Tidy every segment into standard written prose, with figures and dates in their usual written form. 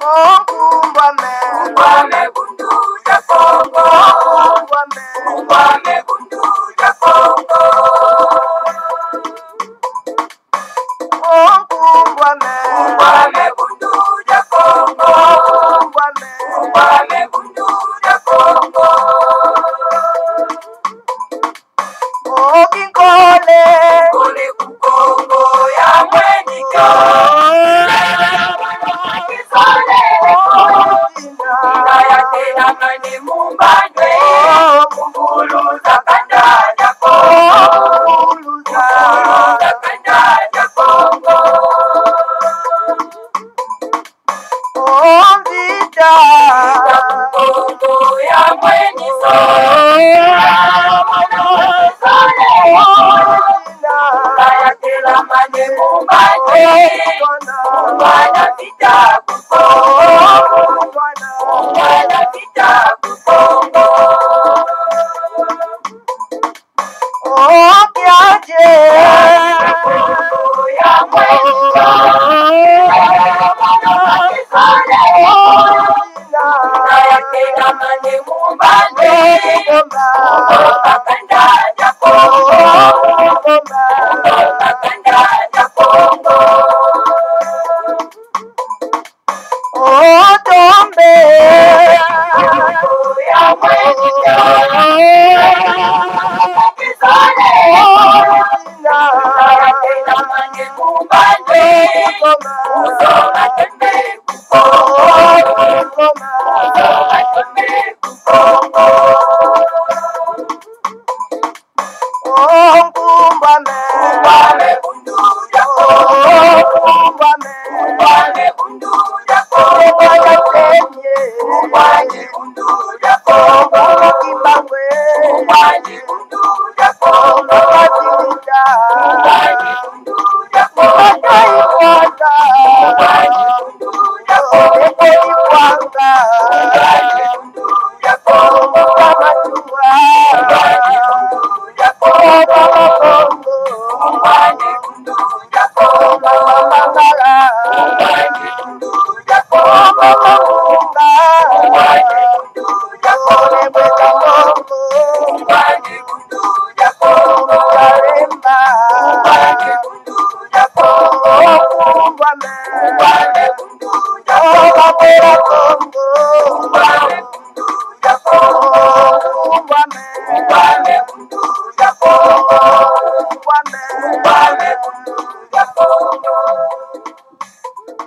Kumbame bundu ya Kongo. Kumbame bundu ya Kongo. Kumbame bundu ya Kongo. Kumbame bundu ya Kongo. Kole kukongo ya mweniko. Kaya tena mani mumbandwe. Kumbuluza kanda ya Kongo. Kumbuluza kanda ya Kongo. Kukongo ya mweniko. Kaya tena mani mumbandwe. Kumbana vita kukongo. Kumbana vita kukongo. Kukongo ya mweniko. Kaya tena mani mumbandwe. Kumbana kanda ya Kongo. Kumbana kanda ya Kongo.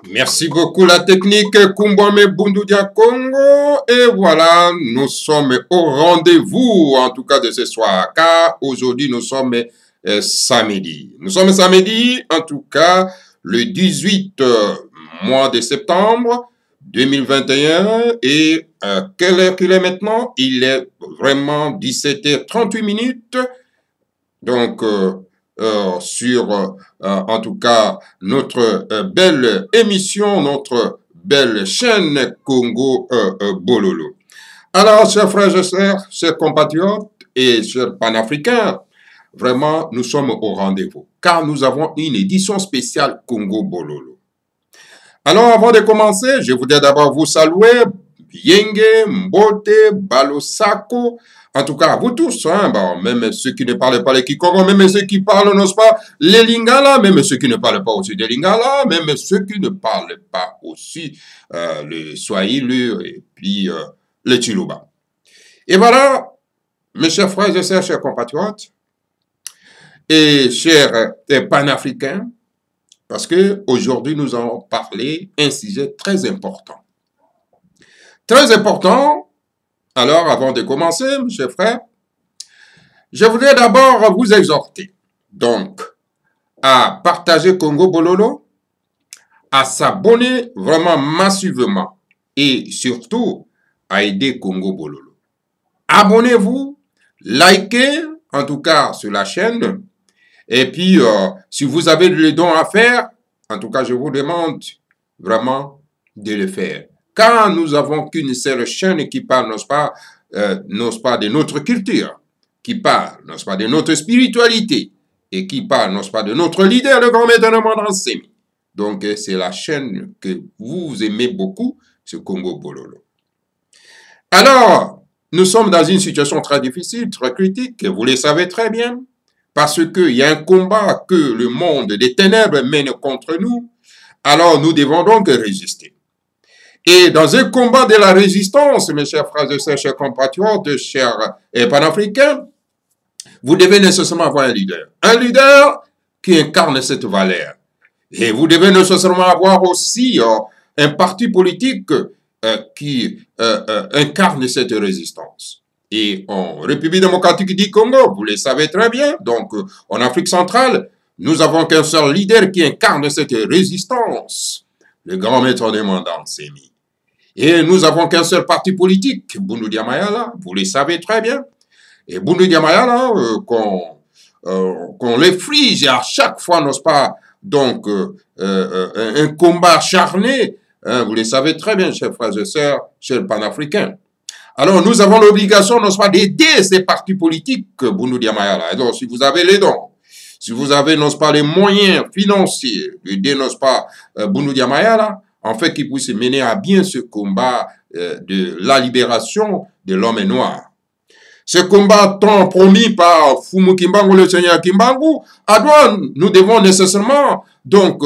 Merci beaucoup la technique Kumbame Bundu dia Congo. Et voilà, nous sommes au rendez-vous en tout cas de ce soir, car aujourd'hui nous sommes samedi. Nous sommes samedi en tout cas le 18 mois de septembre 2021 et quelle heure qu'il est maintenant? Il est vraiment 17h38 minutes. Donc sur en tout cas notre belle émission, notre belle chaîne Congo Bololo. Alors, chers frères et sœurs, chers compatriotes et chers panafricains, vraiment, nous sommes au rendez-vous, car nous avons une édition spéciale Congo Bololo. Alors, avant de commencer, je voudrais d'abord vous saluer, Yenge, Mbote, Balosako, en tout cas, vous tous, hein, bon, même ceux qui ne parlent pas le Kikongo, même ceux qui parlent, n'est-ce pas, les Lingala, même ceux qui ne parlent pas aussi des Lingala, même ceux qui ne parlent pas aussi le Swahili et puis le Chiluba. Et voilà, mes chers frères et sœurs, chers compatriotes, et chers panafricains, parce que aujourd'hui nous allons parler d'un sujet très important. Très important. Alors, avant de commencer, mes chers frères, je voudrais d'abord vous exhorter, donc, à partager Congo Bololo, à s'abonner vraiment massivement et surtout à aider Congo Bololo. Abonnez-vous, likez, en tout cas, sur la chaîne. Et puis, si vous avez des dons à faire, en tout cas, je vous demande vraiment de le faire. Car nous n'avons qu'une seule chaîne qui parle, n'est-ce pas, de notre culture, qui parle, n'est-ce pas, de notre spiritualité, et qui parle, n'est-ce pas, de notre leader, le grand maître de monde enseignant. Donc, c'est la chaîne que vous aimez beaucoup, ce Congo Bololo. Alors, nous sommes dans une situation très difficile, très critique, vous le savez très bien, parce qu'il y a un combat que le monde des ténèbres mène contre nous. Alors, nous devons donc résister. Et dans un combat de la résistance, mes chers frères et sœurs, chers compatriotes, chers panafricains, vous devez nécessairement avoir un leader. Un leader qui incarne cette valeur. Et vous devez nécessairement avoir aussi un parti politique qui incarne cette résistance. Et en République démocratique du Congo, vous le savez très bien, donc en Afrique centrale, nous avons qu'un seul leader qui incarne cette résistance, le grand maître des mandats, Sémi. Et nous avons qu'un seul parti politique, Boundou Diamayala, vous le savez très bien. Et Boundou Diamayala, qu'on l'efflige à chaque fois, n'est-ce pas, donc un combat acharné, hein, vous le savez très bien, chers frères et sœurs, chers panafricains. Alors, nous avons l'obligation, n'est-ce pas, d'aider ces partis politiques, Boundou Diamayala. Et donc, si vous avez les dons, si vous avez, n'est-ce pas, les moyens financiers d'aider, n'est-ce pas, Boundou Diamayala, en fait, qu'il puisse mener à bien ce combat de la libération de l'homme noir. Ce combat tant promis par Fumu Kimbangu, le Seigneur Kimbangu, nous devons nécessairement donc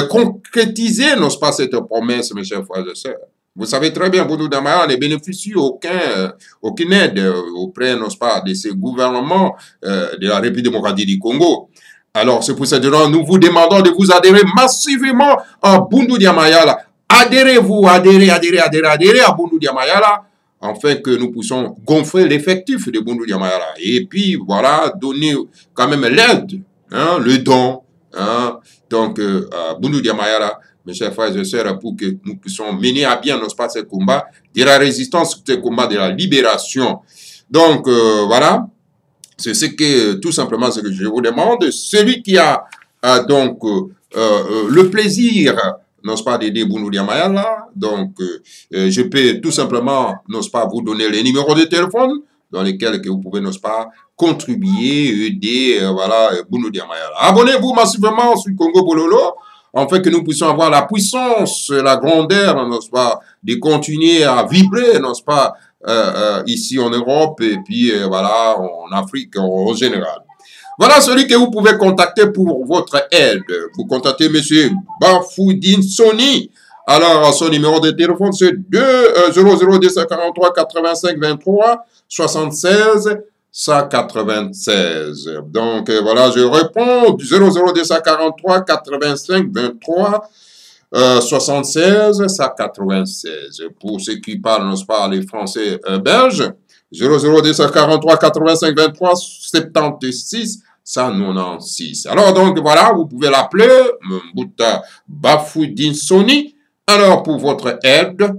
concrétiser, n'est-ce pas, cette promesse, mes chers frères et sœurs. Vous savez très bien, Boundou Diamayala ne bénéficie aucune aide auprès, n'est-ce pas, de ces gouvernements de la République démocratique du Congo. Alors, c'est pour cette raison nous vous demandons de vous adhérer massivement à Boundou Diamayala. Adhérez-vous, adhérez à Boundou Diamayala, afin que nous puissions gonfler l'effectif de Boundou Diamayala. Et puis, voilà, donner quand même l'aide, hein, le don, hein, donc, à Boundou Diamayala, mes chers frères et sœurs, pour que nous puissions mener à bien, n'est-ce pas, ce combat de la résistance, ce combat de la libération. Donc, voilà, c'est ce que, tout simplement, ce que je vous demande. Celui qui a donc le plaisir, n'est-ce pas, d'aider Boundou Diamayala, donc je peux tout simplement, n'est-ce pas, vous donner les numéros de téléphone dans lesquels que vous pouvez, n'est-ce pas, contribuer, aider, voilà, Boundou Diamayala. Abonnez-vous massivement sur Congo Bololo, afin que nous puissions avoir la puissance, la grandeur, n'est-ce pas, de continuer à vibrer, n'est-ce pas, ici en Europe et puis voilà, en Afrique en général. Voilà celui que vous pouvez contacter pour votre aide. Vous contactez M. Bafoudine Soni. Alors, son numéro de téléphone, c'est 00 85 23 76 196. Donc, voilà, je réponds 00 85 23 76 196. Pour ceux qui parlent, n'est-ce pas, les Français belges, 00 85 23 76 196. Alors, donc, voilà, vous pouvez l'appeler Mbouta Bafoudine Soni. Alors, pour votre aide,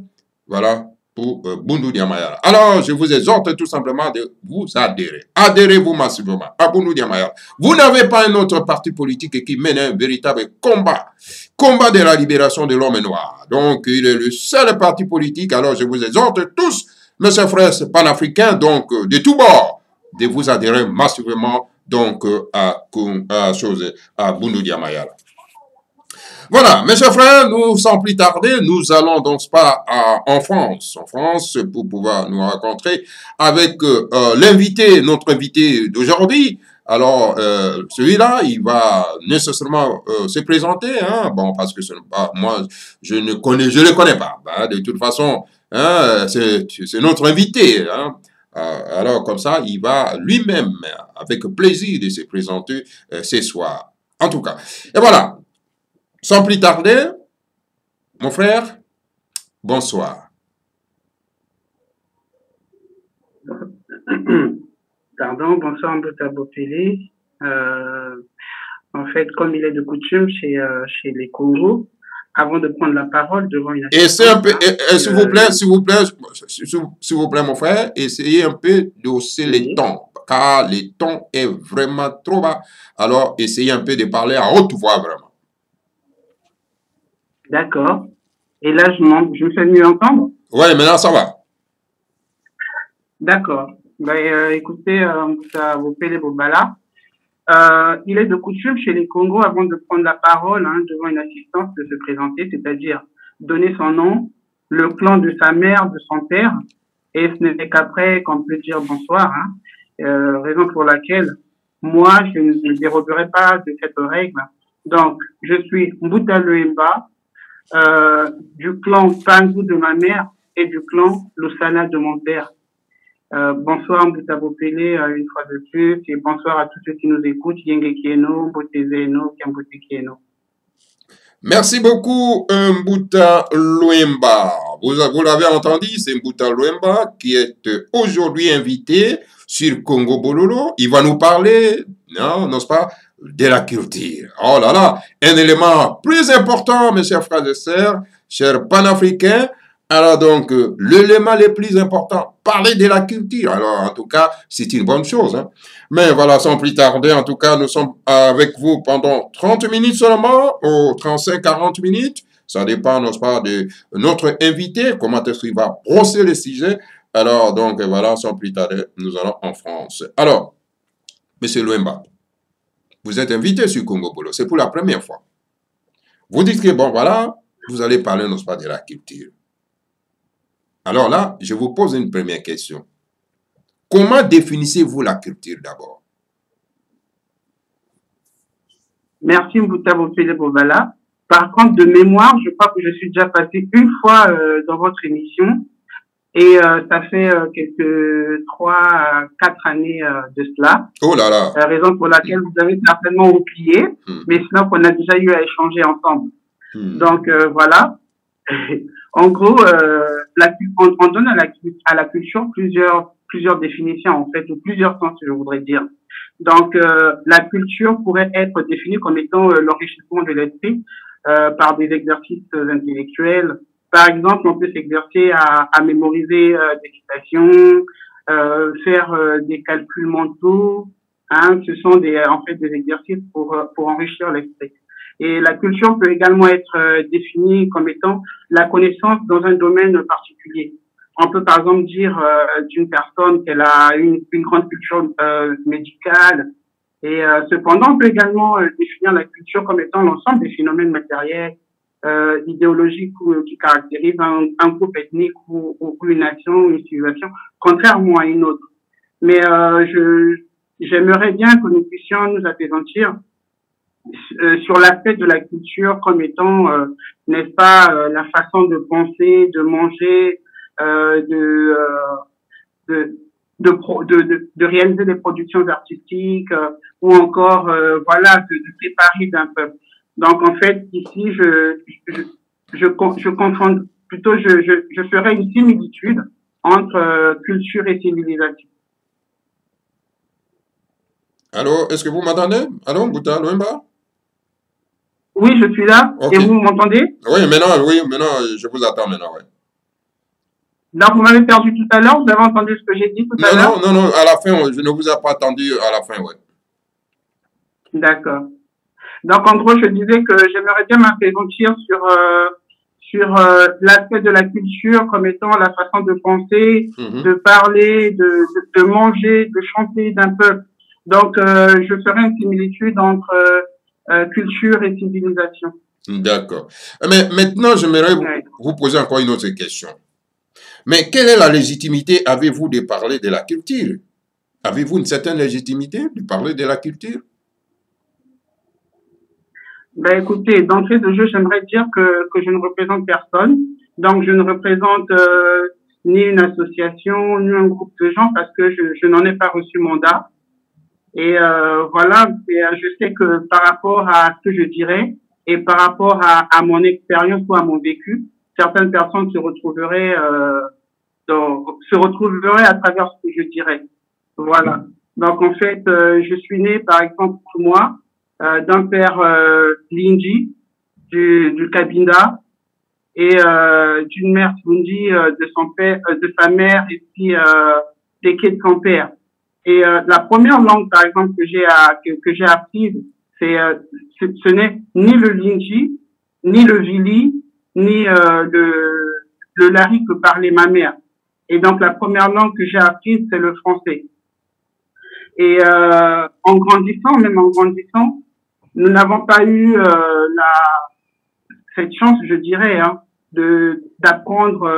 voilà, pour Boundou Diamayala. Alors, je vous exhorte tout simplement de vous adhérer. Adhérez-vous massivement à Boundou Diamayala. Vous n'avez pas un autre parti politique qui mène un véritable combat. Combat de la libération de l'homme noir. Donc, il est le seul parti politique. Alors, je vous exhorte tous, mes chers frères panafricains, donc, de tous bords, de vous adhérer massivement, donc, à Boundou Diamayala. Voilà, mes chers frères, nous, sans plus tarder, nous allons donc pas en France, pour pouvoir nous rencontrer avec l'invité, notre invité d'aujourd'hui. Alors, celui-là, il va nécessairement se présenter, hein, bon, parce que ce n'est pas, moi, je le connais pas, hein, de toute façon, hein, c'est notre invité, hein. Alors, comme ça, il va lui-même, avec plaisir, de se présenter ce soir. En tout cas, et voilà. Sans plus tarder, mon frère, bonsoir. Pardon, bonsoir Mbouta Bopili. En fait, comme il est de coutume chez les Congos, avant de prendre la parole devant une assistante... un peu, s'il vous plaît, mon frère, essayez un peu de hausser les tons, car les tons est vraiment trop bas. Alors, essayez un peu de parler à haute voix, vraiment. D'accord. Et là, je me fais mieux entendre? Oui, maintenant, ça va. D'accord. Ben, écoutez, vous payez vos balas. Il est de coutume chez les Congos, avant de prendre la parole devant une assistance, de se présenter, c'est-à-dire donner son nom, le clan de sa mère, de son père, et ce n'est qu'après qu'on peut dire bonsoir. Raison pour laquelle moi, je ne dérogerai pas de cette règle. Donc, je suis Mbuta Loemba, du clan Pangu de ma mère et du clan Lusana de mon père. Bonsoir Mbuta Bopele, une fois de plus, et bonsoir à tous ceux qui nous écoutent, Yenge Kieno, Mbotezeno, Kiambote Kieno. Merci beaucoup, Mbuta Loemba. Vous l'avez entendu, c'est Mbuta Loemba qui est aujourd'hui invité sur Congo Bololo. Il va nous parler, non, n'est-ce pas, de la culture. Oh là là, un élément plus important, mes chers frères et sœurs, chers panafricains. Alors donc, l'élément le plus important, parler de la culture. Alors, en tout cas, c'est une bonne chose. Hein. Mais voilà, sans plus tarder, en tout cas, nous sommes avec vous pendant 30 minutes seulement, ou 35-40 minutes. Ça dépend, n'est-ce pas, de notre invité, comment est-ce qu'il va brosser le sujet. Alors, donc, voilà, sans plus tarder, nous allons en France. Alors, Monsieur Loemba, vous êtes invité sur Congo Polo. C'est pour la première fois. Vous dites que, bon, voilà, vous allez parler, n'est-ce pas, de la culture. Alors là, je vous pose une première question. Comment définissez-vous la culture d'abord? Merci Mbuta Bopele Bobala. Par contre, de mémoire, je crois que je suis déjà passé une fois dans votre émission et ça fait quelques 3 à 4 années de cela. Oh là là. Raison pour laquelle vous avez certainement oublié, mais sinon qu'on a déjà eu à échanger ensemble. Donc voilà. En gros, on donne à la culture plusieurs définitions, en fait, ou plusieurs sens, je voudrais dire. Donc, la culture pourrait être définie comme étant l'enrichissement de l'esprit par des exercices intellectuels. Par exemple, on peut s'exercer à mémoriser des citations, faire des calculs mentaux. Ce sont en fait des exercices pour enrichir l'esprit. Et la culture peut également être définie comme étant la connaissance dans un domaine particulier. On peut par exemple dire d'une personne qu'elle a une grande culture médicale. Et cependant, on peut également définir la culture comme étant l'ensemble des phénomènes matériels, idéologiques qui caractérisent un groupe ethnique ou une nation ou une civilisation, contrairement à une autre. Mais j'aimerais bien que nous puissions nous appesantir sur l'aspect de la culture comme étant, n'est-ce pas, la façon de penser, de manger, de réaliser des productions artistiques, ou encore, voilà, de préparer d'un peuple. Donc, en fait, ici, je confonds, plutôt, je ferai une similitude entre culture et civilisation. Allô, est-ce que vous m'entendez? Allô, Mbuta Loemba? Oui, je suis là. Okay. Et vous m'entendez? Oui, maintenant, je vous attends maintenant, oui. Donc, vous m'avez perdu tout à l'heure, vous avez entendu ce que j'ai dit tout à l'heure? Non, à la fin, je ne vous ai pas attendu à la fin, oui. D'accord. Donc, en gros, je disais que j'aimerais bien m'appesantir sur l'aspect de la culture comme étant la façon de penser, de parler, de manger, de chanter d'un peuple. Donc, je ferai une similitude entre culture et civilisation. D'accord. Mais maintenant, j'aimerais vous poser encore une autre question. Mais quelle est la légitimité avez-vous de parler de la culture? Avez-vous une certaine légitimité de parler de la culture? Ben écoutez, d'entrée de jeu, j'aimerais dire que je ne représente personne. Donc, je ne représente ni une association, ni un groupe de gens parce que je n'en ai pas reçu mandat. Et voilà, je sais que par rapport à ce que je dirais et par rapport à mon expérience ou à mon vécu, certaines personnes se retrouveraient à travers ce que je dirais. Voilà. Donc en fait, je suis né, par exemple, moi, d'un père Lindi du Cabinda et d'une mère Tundi de sa mère et puis Teke de son père. Et la première langue, par exemple, que j'ai apprise, ce n'est ni le Lindi, ni le Vili, ni le Lari que parlait ma mère. Et donc la première langue que j'ai apprise, c'est le français. Et en grandissant, même en grandissant, nous n'avons pas eu cette chance, je dirais, hein, d'apprendre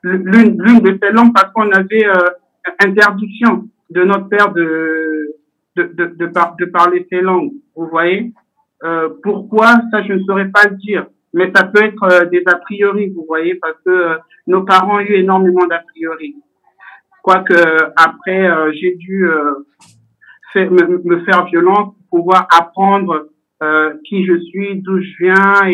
l'une de ces langues parce qu'on avait interdiction de notre père de parler ces langues. Vous voyez, pourquoi, ça je ne saurais pas le dire, mais ça peut être des a priori, vous voyez, parce que nos parents ont eu énormément d'a priori. Quoique après, j'ai dû me faire violence pour pouvoir apprendre qui je suis, d'où je viens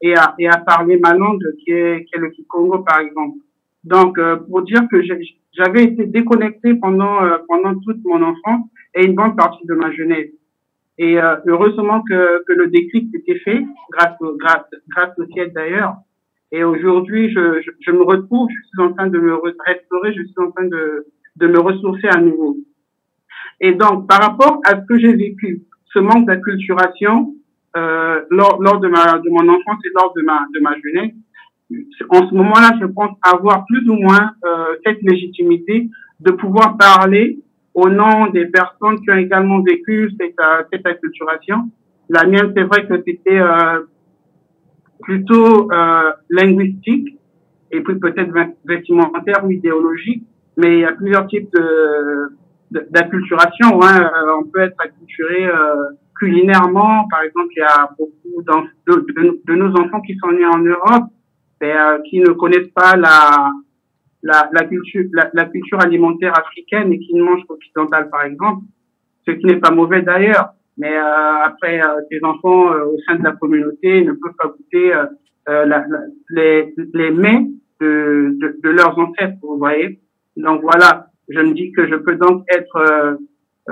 et à parler ma langue qui est le Kikongo par exemple. Donc pour dire que j'avais été déconnecté pendant toute mon enfance et une bonne partie de ma jeunesse. Et heureusement que le déclic s'était fait grâce au ciel d'ailleurs. Et aujourd'hui, je me retrouve, je suis en train de me restaurer, je suis en train de me ressourcer à nouveau. Et donc, par rapport à ce que j'ai vécu, ce manque d'acculturation lors de mon enfance et lors de ma jeunesse, en ce moment-là, je pense avoir plus ou moins cette légitimité de pouvoir parler au nom des personnes qui ont également vécu cette acculturation. La mienne, c'est vrai que c'était plutôt linguistique et puis peut-être vestimentaire ou idéologique, mais il y a plusieurs types d'acculturation. Hein. On peut être acculturé culinairement, par exemple, il y a beaucoup de nos enfants qui sont nés en Europe, mais qui ne connaissent pas la culture alimentaire africaine et qui ne mangent qu'occidentale, par exemple, ce qui n'est pas mauvais d'ailleurs. Mais après, ces enfants au sein de la communauté ne peuvent pas goûter les mets de leurs ancêtres, vous voyez. Donc voilà, je me dis que je peux donc être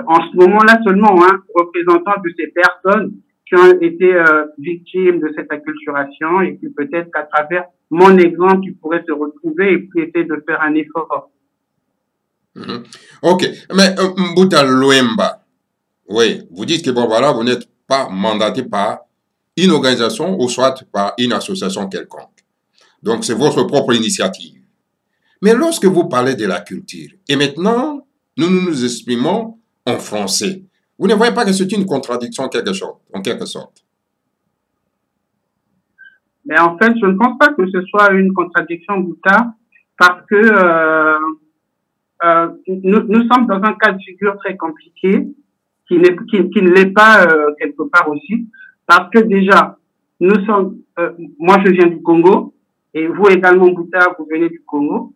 en ce moment-là seulement représentant de ces personnes qui ont été victimes de cette acculturation et puis peut-être qu'à travers mon exemple, ils pourraient se retrouver et puis essayer de faire un effort. Ok, mais Mbouta Loemba, oui, vous dites que bon voilà, vous n'êtes pas mandaté par une organisation ou soit par une association quelconque. Donc c'est votre propre initiative. Mais lorsque vous parlez de la culture, et maintenant nous exprimons en français, vous ne voyez pas que c'est une contradiction en quelque sorte? Mais en fait, je ne pense pas que ce soit une contradiction, Bouta, parce que nous sommes dans un cas de figure très compliqué, qui ne l'est pas quelque part aussi, parce que déjà, nous sommes, moi je viens du Congo, et vous également, Bouta, vous venez du Congo.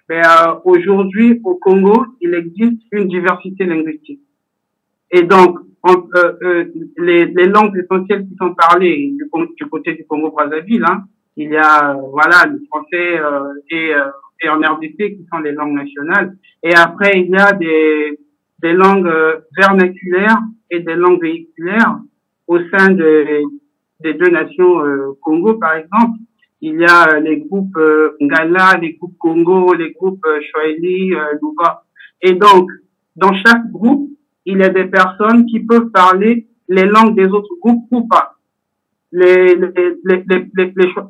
Mais aujourd'hui, au Congo, il existe une diversité linguistique. Et donc, les langues essentielles qui sont parlées du côté du Congo-Brazzaville, hein, il y a voilà le français et en RDC qui sont les langues nationales. Et après, il y a des langues vernaculaires et des langues véhiculaires au sein des deux nations Congo, par exemple. Il y a les groupes Ngala, les groupes Congo, les groupes Swahili, Luba. Et donc, dans chaque groupe, il y a des personnes qui peuvent parler les langues des autres groupes ou pas. Il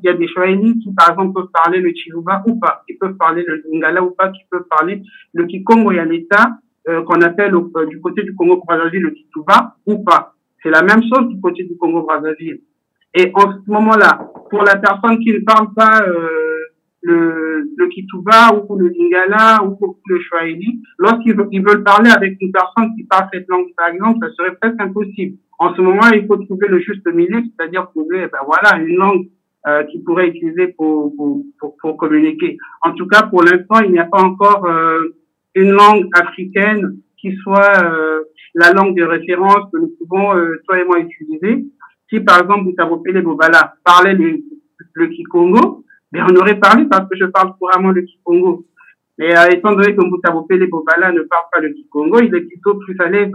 y a des Swahili qui, par exemple, peuvent parler le Chiluba ou pas, qui peuvent parler le Lingala ou pas, qui peuvent parler le Kikongo Yaleta, qu'on appelle du côté du Congo-Brazzaville le Kituba ou pas. C'est la même chose du côté du Congo-Brazzaville. Et en ce moment-là, pour la personne qui ne parle pas le Kituba ou le Lingala ou le Swahili, lorsqu'ils veulent parler avec une personne qui parle cette langue, par exemple, ça serait presque impossible. En ce moment, il faut trouver le juste milieu, c'est-à-dire trouver, une langue qu'ils pourraient utiliser pour communiquer. En tout cas, pour l'instant, il n'y a pas encore une langue africaine qui soit la langue de référence que nous pouvons, toi et moi, utiliser. Si, par exemple, Boutavopele Bobala parlait le Kikongo, ben, on aurait parlé parce que je parle couramment le Kikongo. Mais étant donné que Boutavopele Bobala ne parle pas le Kikongo, il est plutôt plus à l'aise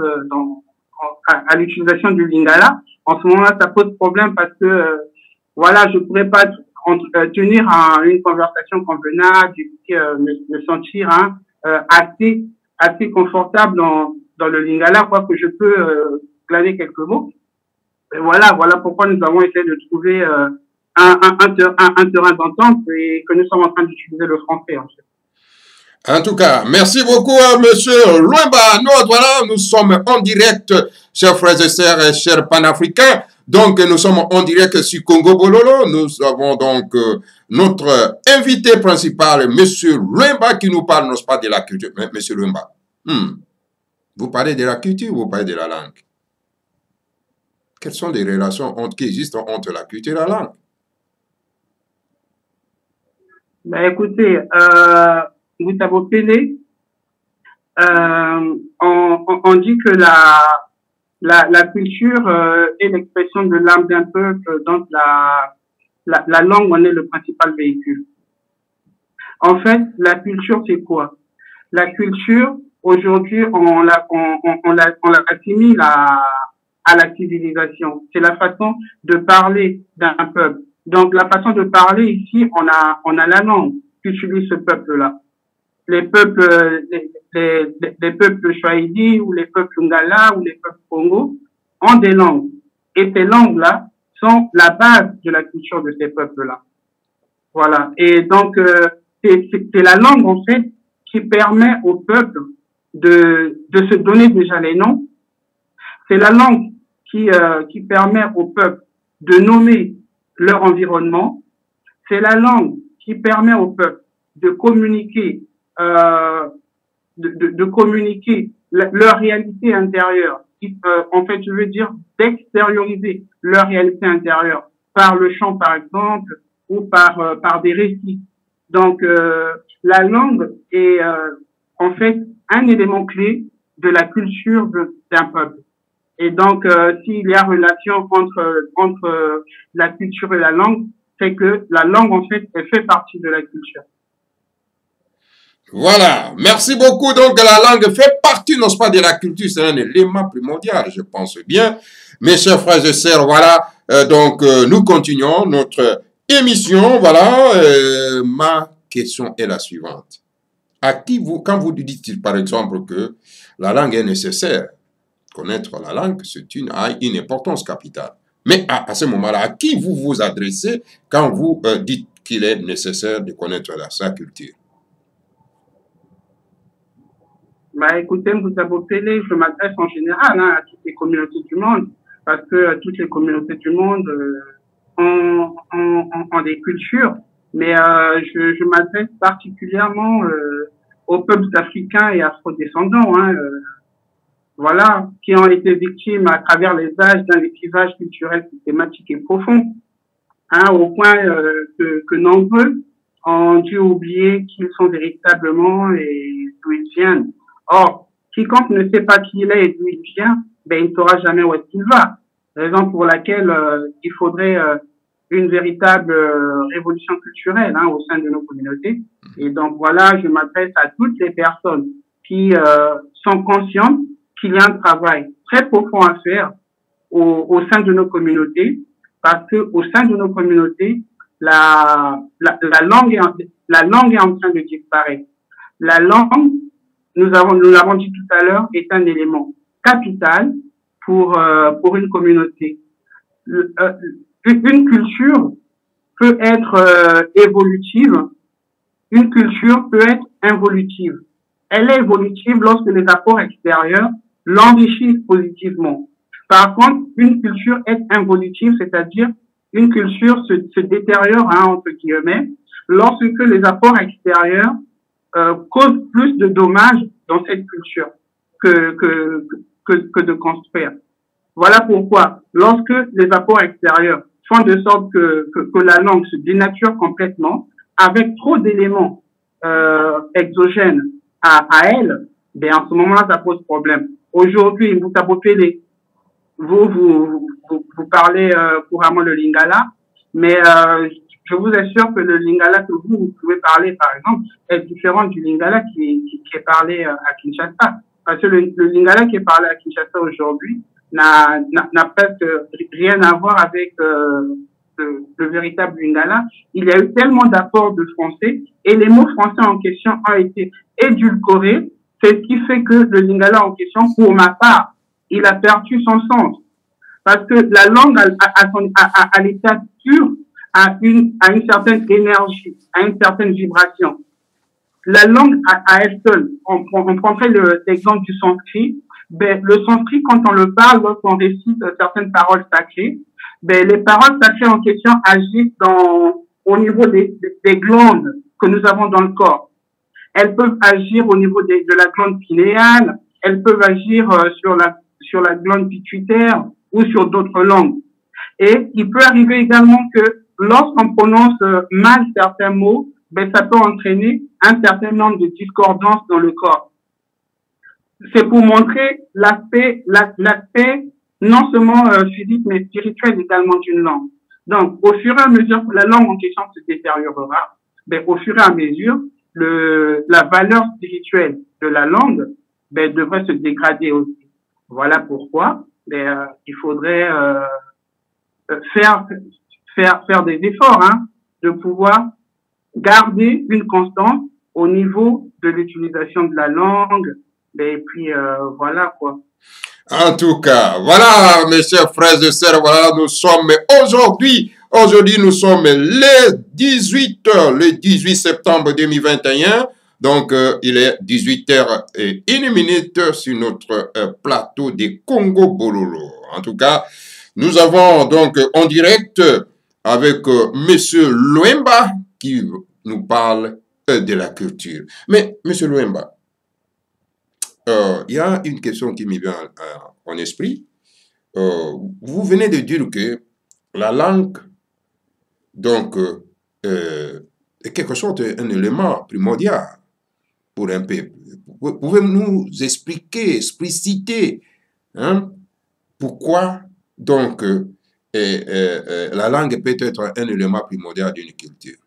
à l'utilisation du Lingala. En ce moment-là, ça pose problème parce que, voilà, je pourrais pas tenir une conversation convenable, me sentir assez confortable dans le Lingala, quoi que je peux glaner quelques mots. Et voilà pourquoi nous avons essayé de trouver un terrain d'entente et que nous sommes en train d'utiliser le français, en fait. En tout cas, merci beaucoup à M. Louemba. Nous sommes en direct, chers frères et sœurs, chers panafricains. Donc, nous sommes en direct sur Congo Bololo. Nous avons donc notre invité principal, M. Louemba, qui nous parle, non pas de la culture. Mais, M. Louemba, vous parlez de la culture ou vous parlez de la langue? Quelles sont les relations qui existent entre la culture et la langue? Ben, écoutez, Gustavo Pélé, on dit que la culture est l'expression de l'âme d'un peuple, donc la langue en est le principal véhicule. En fait, la culture, c'est quoi? La culture, aujourd'hui, on l'assimile à la civilisation. C'est la façon de parler d'un peuple. Donc, la façon de parler ici, on a la langue qu'utilise ce peuple-là. Les peuples, les peuples Swahili ou les peuples Ngala ou les peuples Congo ont des langues. Et ces langues-là sont la base de la culture de ces peuples-là. Voilà. Et donc, c'est la langue, en fait, qui permet au peuple de se donner déjà les noms. C'est la langue qui permet au peuple de nommer leur environnement. C'est la langue qui permet au peuple de communiquer, de communiquer leur réalité intérieure. En fait, je veux dire d'extérioriser leur réalité intérieure par le chant, par exemple, ou par des récits. Donc, la langue est en fait un élément clé de la culture d'un peuple. Et donc, s'il y a relation entre la culture et la langue, c'est que la langue, en fait, elle fait partie de la culture. Voilà. Merci beaucoup. Donc, la langue fait partie, non pas, de la culture. C'est un élément primordial, je pense bien. Mes chers frères et sœurs, voilà. Donc, nous continuons notre émission. Voilà. Ma question est la suivante. À qui quand vous dites, par exemple, que la langue est nécessaire, connaître la langue, a une importance capitale. Mais à ce moment-là, à qui vous vous adressez quand vous dites qu'il est nécessaire de connaître sa culture? Bah, écoutez, Gustavo Pélé, je m'adresse en général à toutes les communautés du monde, parce que toutes les communautés du monde ont des cultures, mais je m'adresse particulièrement aux peuples africains et afro-descendants, voilà, qui ont été victimes à travers les âges d'un écrivage culturel systématique et profond, au point que nombreux ont dû oublier qui ils sont véritablement et d'où ils viennent. Or, quiconque ne sait pas qui il est et d'où il vient, ben, il ne saura jamais où est-ce qu'il va. Raison pour laquelle il faudrait une véritable révolution culturelle au sein de nos communautés. Et donc, voilà, je m'adresse à toutes les personnes qui sont conscientes qu'il y a un travail très profond à faire au sein de nos communautés, parce que au sein de nos communautés, la langue est en train de disparaître. La langue, nous l'avons dit tout à l'heure, est un élément capital pour une communauté. Une culture peut être évolutive, une culture peut être involutive. Elle est évolutive lorsque les apports extérieurs l'enrichissent positivement. Par contre, une culture est involutive, c'est-à-dire une culture se détériore, entre guillemets, lorsque les apports extérieurs causent plus de dommages dans cette culture que de construire. Voilà pourquoi, lorsque les apports extérieurs font de sorte que la langue se dénature complètement, avec trop d'éléments exogènes à elle, ben en ce moment-là, ça pose problème. Aujourd'hui, vous parlez couramment le lingala, mais je vous assure que le lingala que vous pouvez parler, par exemple, est différent du lingala qui est parlé à Kinshasa. Parce que le lingala qui est parlé à Kinshasa aujourd'hui n'a presque rien à voir avec le véritable lingala. Il y a eu tellement d'apports de français et les mots français en question ont été édulcorés. C'est ce qui fait que le lingala en question, pour ma part, il a perdu son sens. Parce que la langue, à l'état pur, a une certaine énergie, a une certaine vibration. La langue à elle seule, on prendrait l'exemple du sanskrit. Ben, le sanskrit, quand on le parle, lorsqu'on récite certaines paroles sacrées, ben, les paroles sacrées en question agissent au niveau des glandes que nous avons dans le corps. Elles peuvent agir au niveau de la glande pinéale, elles peuvent agir sur la glande pituitaire ou sur d'autres langues. Et il peut arriver également que lorsqu'on prononce mal certains mots, ben, ça peut entraîner un certain nombre de discordances dans le corps. C'est pour montrer l'aspect non seulement physique, mais spirituel également d'une langue. Donc, au fur et à mesure que la langue en question se détériorera, ben, au fur et à mesure, la valeur spirituelle de la langue ben, devrait se dégrader aussi. Voilà pourquoi ben, il faudrait faire des efforts de pouvoir garder une constance au niveau de l'utilisation de la langue. Et puis, voilà quoi. En tout cas, voilà, mes chers frères et sœurs, voilà, nous sommes aujourd'hui, nous sommes le 18 septembre 2021. Donc, il est 18h01 sur notre plateau des Congo Bololo. En tout cas, nous avons donc en direct avec Monsieur Luemba qui nous parle de la culture. Mais, Monsieur Luemba, il y a une question qui me vient en esprit. Vous venez de dire que la langue, donc, est quelque chose, un élément primordial pour un peuple. Pouvez-vous nous expliquer, expliciter, pourquoi, donc, la langue peut être un élément primordial d'une culture?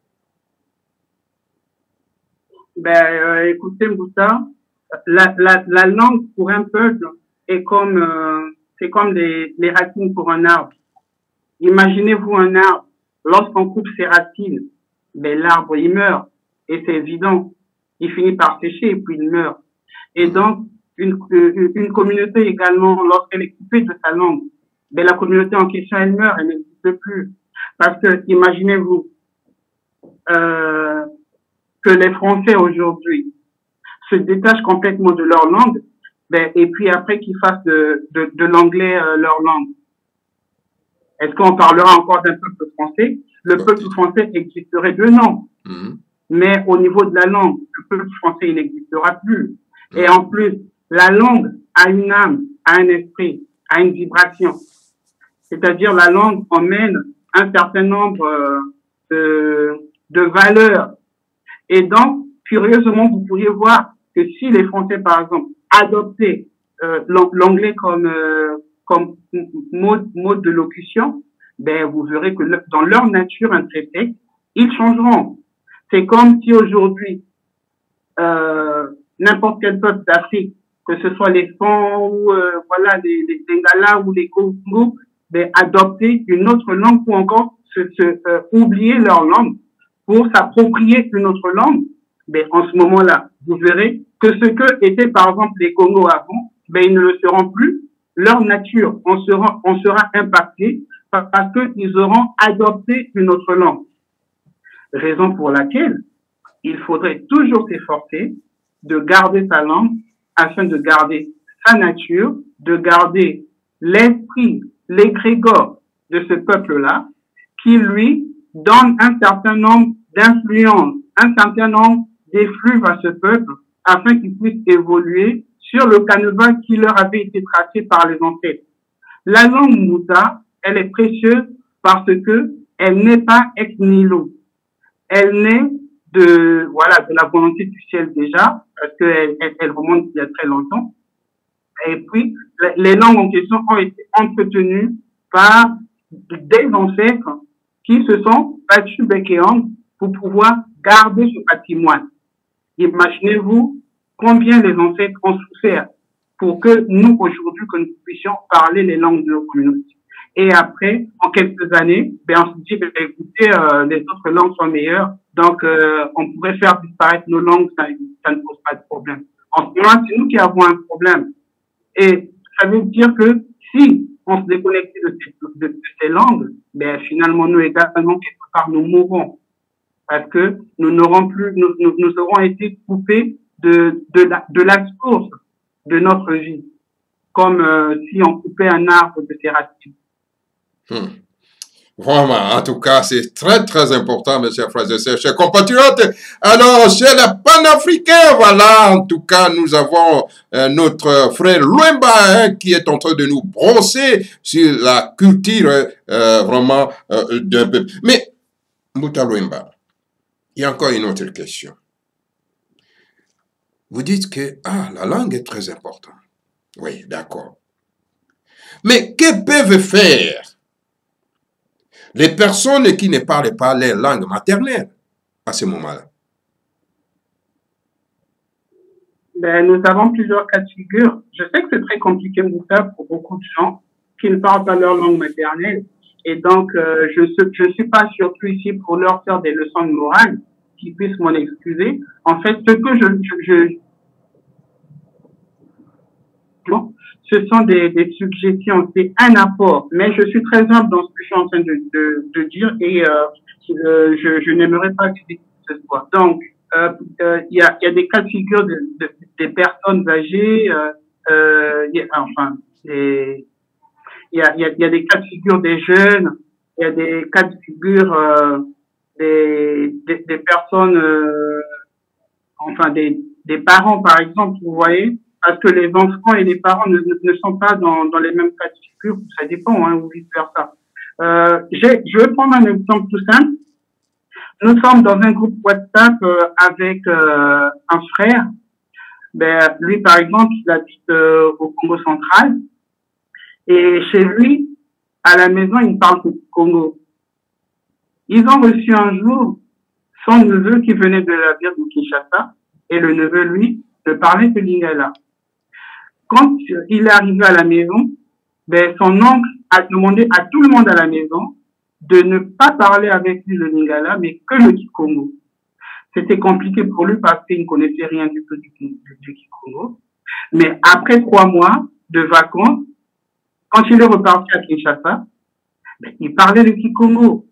Ben, écoutez, Moussa, la langue pour un peuple est c'est comme les racines pour un arbre. Imaginez-vous un arbre, lorsqu'on coupe ses racines, ben, l'arbre, il meurt. Et c'est évident. Il finit par sécher et puis il meurt. Et donc, une communauté également, lorsqu'elle est coupée de sa langue, ben, la communauté en question, elle meurt, elle n'existe plus. Parce que, imaginez-vous, que les Français aujourd'hui se détachent complètement de leur langue, ben, et puis après qu'ils fassent de l'anglais leur langue. Est-ce qu'on parlera encore d'un peuple français? Le peuple français existerait de nom. Mais au niveau de la langue, le peuple français, il n'existera plus. Et en plus, la langue a une âme, a un esprit, a une vibration. C'est-à-dire la langue emmène un certain nombre de valeurs. Et donc, curieusement, vous pourriez voir que si les Français, par exemple, adoptaient l'anglais comme mode de locution, ben vous verrez que dans leur nature intrinsèque, ils changeront. C'est comme si aujourd'hui, n'importe quel peuple d'Afrique, que ce soit les Fons ou voilà les Lingala ou les Congo, ben adopter une autre langue ou encore oublier leur langue pour s'approprier une autre langue. Ben en ce moment-là, vous verrez que ce que étaient par exemple les Congo avant, ben ils ne le seront plus. Leur nature on sera impacté parce qu'ils auront adopté une autre langue. Raison pour laquelle il faudrait toujours s'efforcer de garder sa langue afin de garder sa nature, de garder l'esprit, l'égrégore de ce peuple-là qui lui donne un certain nombre d'influences, un certain nombre d'effluves à ce peuple afin qu'il puisse évoluer sur le canevas qui leur avait été tracé par les ancêtres. La langue Moussa, elle est précieuse parce que elle n'est pas ex nihilo. Elle naît de la volonté du ciel déjà, parce qu'elle remonte il y a très longtemps. Et puis, les langues en question ont été entretenues par des ancêtres qui se sont battus bec et ongle pour pouvoir garder ce patrimoine. Imaginez-vous combien les ancêtres ont souffert pour que nous, aujourd'hui, que nous puissions parler les langues de nos communautés. Et après, en quelques années, on se dit, écoutez, les autres langues sont meilleures, donc on pourrait faire disparaître nos langues, ça ne pose pas de problème. En ce moment, c'est nous qui avons un problème. Et ça veut dire que si on se déconnectait de ces langues, finalement, nous également, quelque part, nous mourrons. parce que nous n'aurons plus, nous aurons été coupés de la source de notre vie, comme si on coupait un arbre de ses racines. Vraiment, en tout cas, c'est très, très important, mes chers frères et sœurs, chers compatriotes. Alors, chez les panafricains, voilà, en tout cas, nous avons notre frère Luemba hein, qui est en train de nous brosser sur la culture vraiment d'un peuple. Mais, Mouta Luemba, il y a encore une autre question. Vous dites que la langue est très importante. Oui, d'accord. Mais que peuvent faire les personnes qui ne parlent pas leur langue maternelle à ce moment-là? Ben, nous avons plusieurs cas de figure. Je sais que c'est très compliqué pour beaucoup de gens qui ne parlent pas leur langue maternelle. Et donc, je ne suis pas surtout ici pour leur faire des leçons de morale qui puissent m'en excuser. En fait, ce que ce sont des suggestions, c'est un apport, mais je suis très humble dans ce que je suis en train de dire et je n'aimerais pas que ce soit. Donc, il y a des cas de figure des personnes âgées, il y a des cas de figure des jeunes, il y a des cas de figure des personnes, des parents, par exemple, vous voyez, parce que les enfants et les parents ne sont pas dans les mêmes cas de figure, ça dépend, hein, ou vice-versa. Je vais prendre un exemple tout simple. Nous sommes dans un groupe WhatsApp avec un frère. Ben, lui, par exemple, il habite au Congo central. Et chez lui, à la maison, il parle du Congo. Ils ont reçu un jour son neveu qui venait de la ville de Kinshasa. Et le neveu, lui, ne parlait que lingala. Quand il est arrivé à la maison, ben, son oncle a demandé à tout le monde à la maison de ne pas parler avec lui le lingala, mais que le Kikongo. C'était compliqué pour lui parce qu'il ne connaissait rien du tout du Kikongo. Mais après 3 mois de vacances, quand il est reparti à Kinshasa, ben, il parlait le Kikongo.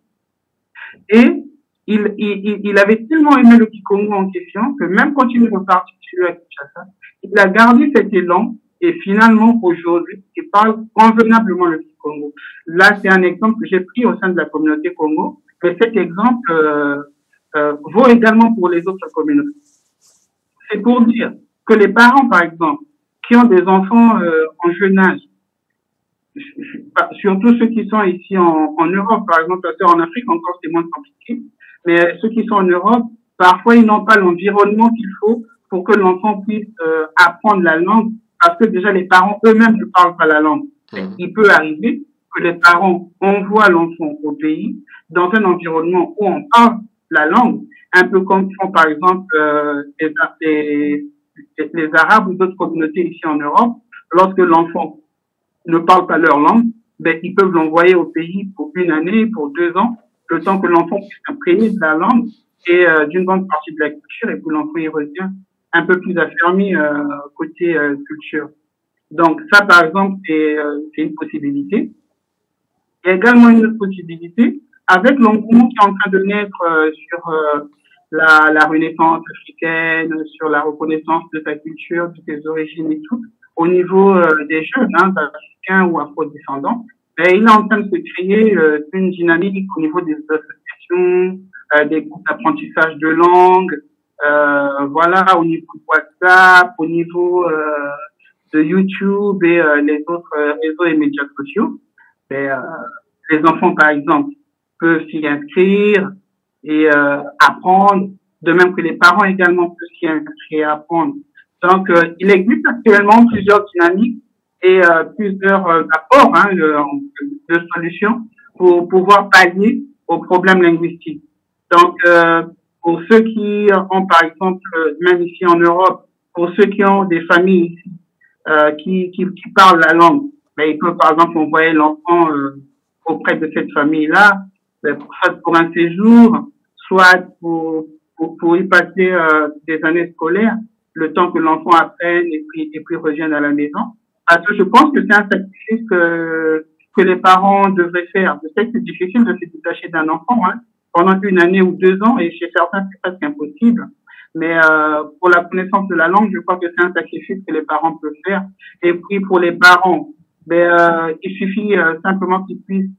Et il avait tellement aimé le Kikongo en question que même quand il est reparti chez lui à Kinshasa, il a gardé cet élan et finalement aujourd'hui, il parle convenablement le Kikongo. Là, c'est un exemple que j'ai pris au sein de la communauté Congo, mais cet exemple vaut également pour les autres communautés. C'est pour dire que les parents, par exemple, qui ont des enfants en jeune âge, surtout ceux qui sont ici en Europe, par exemple, parce qu'en Afrique encore c'est moins compliqué, mais ceux qui sont en Europe, parfois ils n'ont pas l'environnement qu'il faut pour que l'enfant puisse apprendre la langue, parce que déjà les parents eux-mêmes ne parlent pas la langue. Il peut arriver que les parents envoient l'enfant au pays dans un environnement où on parle la langue, un peu comme font par exemple les Arabes ou d'autres communautés ici en Europe. Lorsque l'enfant ne parle pas leur langue, ben, ils peuvent l'envoyer au pays pour 1 année, pour 2 ans, le temps que l'enfant puisse s'imprégner de la langue et d'une grande partie de la culture, et que l'enfant y revient un peu plus affermi côté culture. Donc ça, par exemple, c'est une possibilité. Il y a également une autre possibilité, avec l'engouement qui est en train de naître sur la renaissance africaine, sur la reconnaissance de sa culture, de ses origines et tout, au niveau des jeunes, hein, africains ou afro-descendants, il est en train de se créer une dynamique au niveau des associations, des groupes d'apprentissage de langue, voilà, au niveau de WhatsApp, au niveau de YouTube et les autres réseaux et médias sociaux. Les enfants, par exemple, peuvent s'y inscrire et apprendre, de même que les parents également peuvent s'y inscrire et apprendre. Donc, il existe actuellement plusieurs dynamiques et plusieurs apports hein, de solutions pour pouvoir pallier aux problèmes linguistiques. Donc, pour ceux qui ont, par exemple, même ici en Europe, pour ceux qui ont des familles ici qui parlent la langue, ils peuvent, par exemple, envoyer l'enfant auprès de cette famille-là, soit pour un séjour, soit pour y passer des années scolaires, le temps que l'enfant apprenne et puis revienne à la maison. Parce que je pense que c'est un sacrifice que les parents devraient faire. Je sais que c'est difficile de se détacher d'un enfant, hein, pendant une année ou 2 ans, et chez certains, c'est presque impossible. Mais pour la connaissance de la langue, je crois que c'est un sacrifice que les parents peuvent faire. Et puis pour les parents, il suffit simplement qu'ils puissent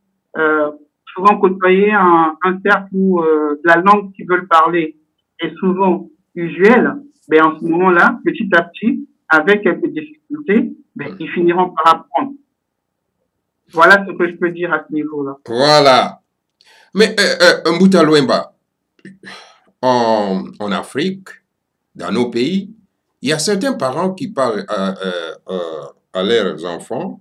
souvent côtoyer un cercle où la langue qu'ils veulent parler est souvent usuelle. En ce moment-là, petit à petit, avec quelques difficultés, ils finiront par apprendre. Voilà ce que je peux dire à ce niveau-là. Voilà. Mais Mbouta Louemba, en Afrique, dans nos pays, il y a certains parents qui parlent à leurs enfants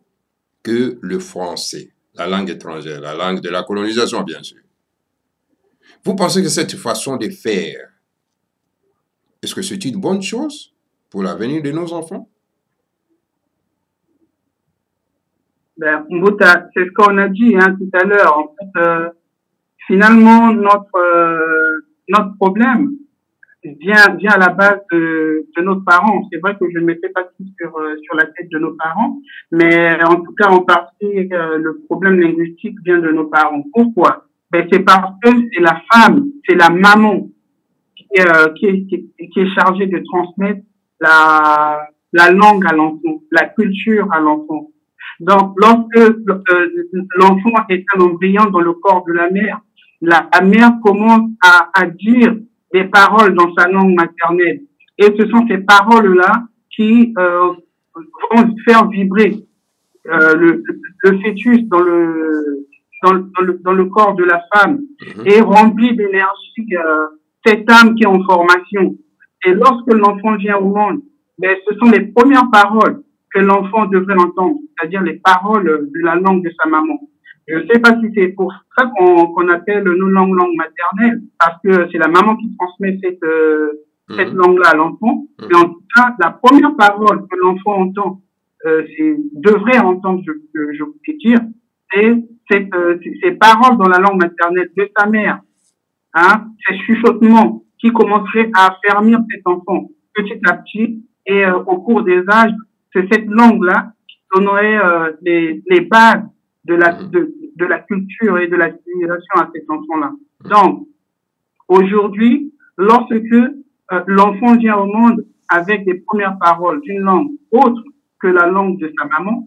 que le français, la langue étrangère, la langue de la colonisation, bien sûr. Vous pensez que cette façon de faire, est-ce que c'est une bonne chose pour l'avenir de nos enfants? Mbouta, c'est ce qu'on a dit tout à l'heure. En fait, finalement, notre problème vient à la base de nos parents. C'est vrai que je ne mettais pas tout sur la tête de nos parents, mais en tout cas, en partie, le problème linguistique vient de nos parents. Pourquoi? C'est parce que c'est la femme, c'est la maman qui est chargée de transmettre la langue à l'enfant, la culture à l'enfant. Donc, lorsque l'enfant est un embryon dans le corps de la mère commence à dire des paroles dans sa langue maternelle. Et ce sont ces paroles-là qui vont faire vibrer le fœtus dans le corps de la femme et remplir d'énergie cette âme qui est en formation. Et lorsque l'enfant vient au monde, ce sont les premières paroles que l'enfant devrait entendre, c'est-à-dire les paroles de la langue de sa maman. Je ne sais pas si c'est pour ça qu'on appelle nos langues maternelles, parce que c'est la maman qui transmet cette langue-là à l'enfant. Mais en tout cas, la première parole que l'enfant entend, devrait entendre, je voulais dire, c'est ces paroles dans la langue maternelle de sa mère. Ces chuchotements qui commenceraient à affermir cet enfant petit à petit, et au cours des âges, c'est cette langue-là qui donnerait les bases de la culture et de la civilisation à cet enfant-là. Donc, aujourd'hui, lorsque l'enfant vient au monde avec des premières paroles d'une langue autre que la langue de sa maman,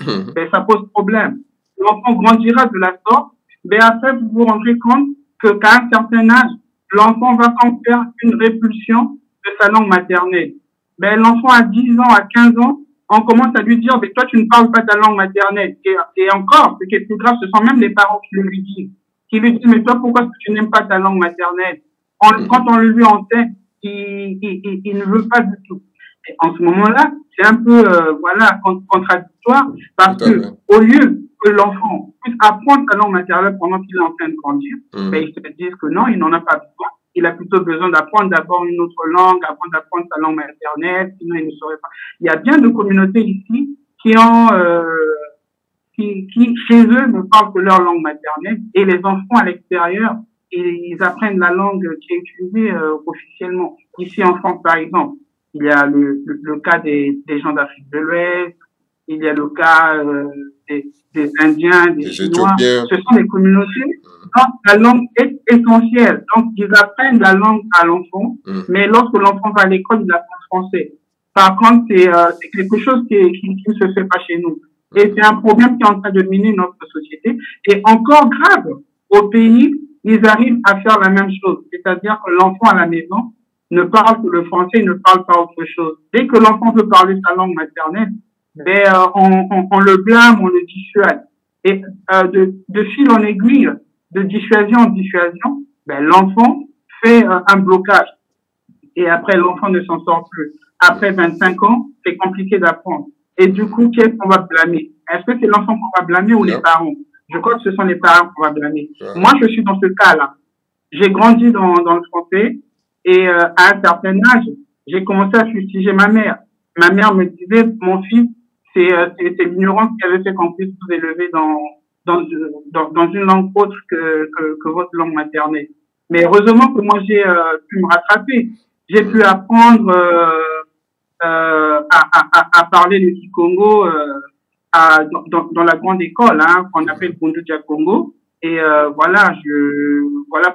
ça pose problème. L'enfant grandira de la sorte, après vous vous rendrez compte qu'à un certain âge, l'enfant va en faire une répulsion de sa langue maternelle. L'enfant à 10 ans, à 15 ans, on commence à lui dire, toi, tu ne parles pas ta langue maternelle. Et encore, ce qui est plus grave, ce sont même les parents qui lui disent. Qui lui disent, mais toi, pourquoi est-ce que tu n'aimes pas ta langue maternelle? Quand on le lui enseigne, il ne veut pas du tout. Et en ce moment-là, c'est un peu, contradictoire, parce que, au lieu que l'enfant puisse apprendre sa langue maternelle pendant qu'il est en train de grandir, ils se disent que non, il n'en a pas besoin. Il a plutôt besoin d'apprendre d'abord une autre langue, d'apprendre sa langue maternelle, sinon il ne saurait pas. Il y a bien de communautés ici qui chez eux ne parlent que leur langue maternelle, et les enfants à l'extérieur, ils apprennent la langue qui est utilisée officiellement. Ici en France, par exemple, il y a le cas des gens d'Afrique de l'Ouest, il y a le cas des Indiens, des Chinois. Ce sont des communautés. Donc, la langue est essentielle. Donc, ils apprennent la langue à l'enfant, mais lorsque l'enfant va à l'école, il apprend français. Par contre, c'est quelque chose qui ne se fait pas chez nous. Et c'est un problème qui est en train de miner notre société. Et encore grave, au pays, ils arrivent à faire la même chose. C'est-à-dire que l'enfant à la maison ne parle que le français, il ne parle pas autre chose. Dès que l'enfant veut parler sa langue maternelle, on le blâme, on le dissuade. Et de fil en aiguille, de dissuasion en dissuasion, l'enfant fait un blocage. Et après, l'enfant ne s'en sort plus. Après 25 ans, c'est compliqué d'apprendre. Et du coup, qui est-ce qu'on va blâmer? Est-ce que c'est l'enfant qu'on va blâmer ou les parents? Je crois que ce sont les parents qu'on va blâmer. Moi, je suis dans ce cas-là. J'ai grandi dans le français et à un certain âge, j'ai commencé à fustiger ma mère. Ma mère me disait, mon fils, c'est l'ignorance qui avait fait qu'on puisse vous élever dans une langue autre que votre langue maternelle. Mais heureusement que moi, j'ai pu me rattraper. J'ai pu apprendre à parler le Kikongo dans la grande école, qu'on appelle Bundu Dia Congo. Et voilà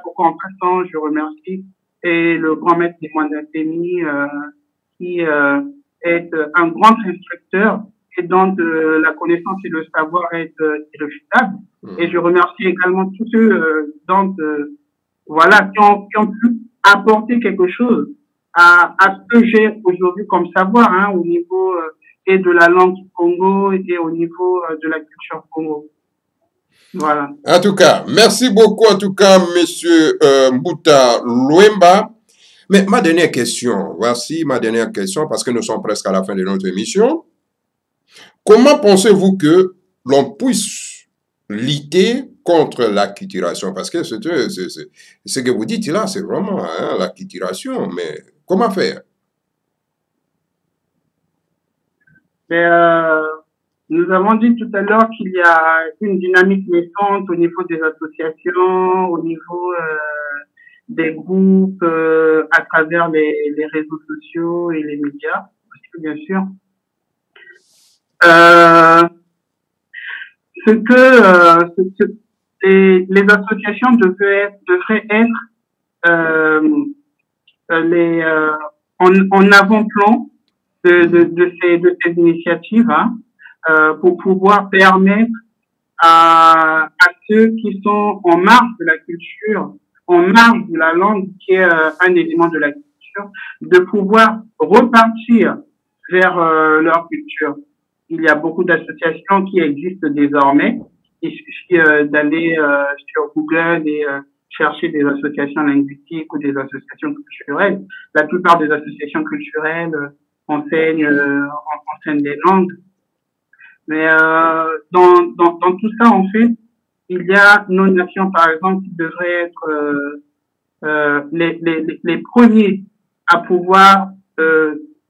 pourquoi en passant, je remercie et le grand maître des Mwandatemi qui est un grand instructeur et dont la connaissance et le savoir est irréfutable. Et je remercie également tous ceux qui ont pu apporter quelque chose à ce que j'ai aujourd'hui comme savoir, hein, au niveau et de la langue du Congo et au niveau de la culture Congo. Voilà. En tout cas, merci beaucoup, en tout cas, monsieur Mbouta Louemba. Mais ma dernière question, voici ma dernière question, parce que nous sommes presque à la fin de notre émission. Comment pensez-vous que l'on puisse lutter contre l'acculturation? Parce que ce que vous dites là, c'est vraiment hein, l'acculturation, mais comment faire? Nous avons dit tout à l'heure qu'il y a une dynamique naissante au niveau des associations, au niveau des groupes, à travers les réseaux sociaux et les médias, aussi, bien sûr. Les associations devraient être en avant-plan de ces initiatives, hein, pour pouvoir permettre à ceux qui sont en marge de la culture, en marge de la langue, qui est un élément de la culture, de pouvoir repartir vers leur culture. Il y a beaucoup d'associations qui existent désormais. Il suffit d'aller sur Google et chercher des associations linguistiques ou des associations culturelles. La plupart des associations culturelles enseignent des langues. Mais dans tout ça, en fait, il y a nos nations, par exemple, qui devraient être les premiers à pouvoir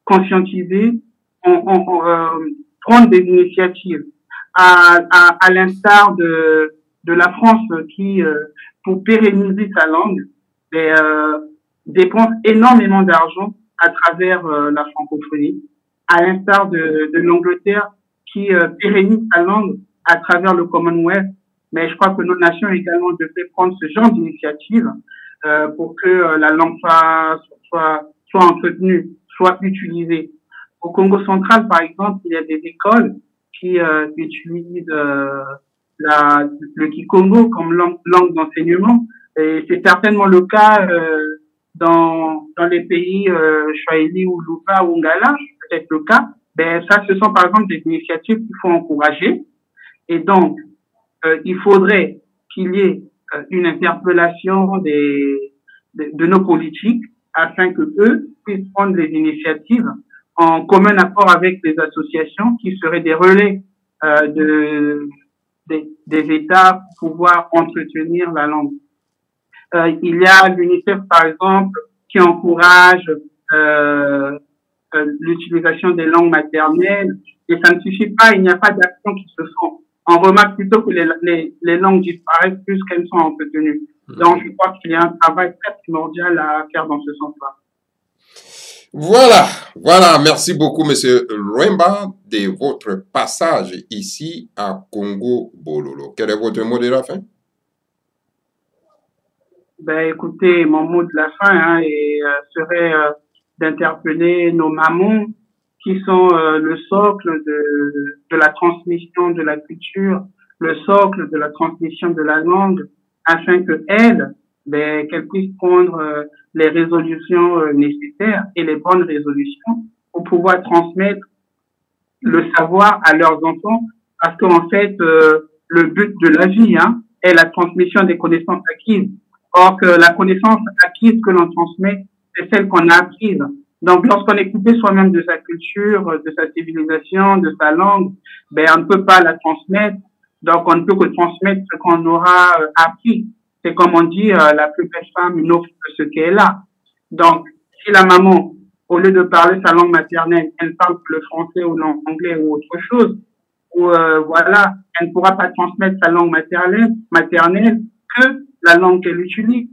conscientiser, prendre des initiatives, à l'instar de la France qui, pour pérenniser sa langue, dépense énormément d'argent à travers la francophonie, à l'instar de l'Angleterre qui pérennise sa langue à travers le Commonwealth. Mais je crois que nos nations également devraient prendre ce genre d'initiative pour que la langue soit entretenue, soit utilisée. Au Congo central, par exemple, il y a des écoles qui utilisent le Kikongo comme langue d'enseignement. Et c'est certainement le cas dans les pays Swahili ou Luba ou Ngala, c'est peut-être le cas. Ben, ça, ce sont par exemple des initiatives qu'il faut encourager. Et donc, il faudrait qu'il y ait une interpellation de nos politiques afin que eux puissent prendre des initiatives en commun accord avec les associations qui seraient des relais des États pour pouvoir entretenir la langue. Il y a l'UNICEF, par exemple, qui encourage l'utilisation des langues maternelles, et ça ne suffit pas, il n'y a pas d'action qui se font. On remarque plutôt que les langues disparaissent plus qu'elles sont entretenues. Donc, je crois qu'il y a un travail très primordial à faire dans ce sens-là. Voilà, merci beaucoup, monsieur Louemba, de votre passage ici à Congo Bololo. Quel est votre mot de la fin? Ben, écoutez, mon mot de la fin serait d'interpeller nos mamans qui sont le socle de la transmission de la culture, le socle de la transmission de la langue, afin que qu'elles puissent prendre les résolutions nécessaires et les bonnes résolutions pour pouvoir transmettre le savoir à leurs enfants, parce qu'en fait, le but de la vie est la transmission des connaissances acquises. Or que la connaissance acquise que l'on transmet, c'est celle qu'on a apprise. Donc, lorsqu'on est coupé soi-même de sa culture, de sa civilisation, de sa langue, on ne peut pas la transmettre. Donc, on ne peut que transmettre ce qu'on aura appris. C'est comme on dit, la plus belle femme n'offre que ce qu'elle a. Donc, si la maman, au lieu de parler sa langue maternelle, elle parle le français ou l'anglais ou autre chose, ou elle ne pourra pas transmettre sa langue maternelle que la langue qu'elle utilise.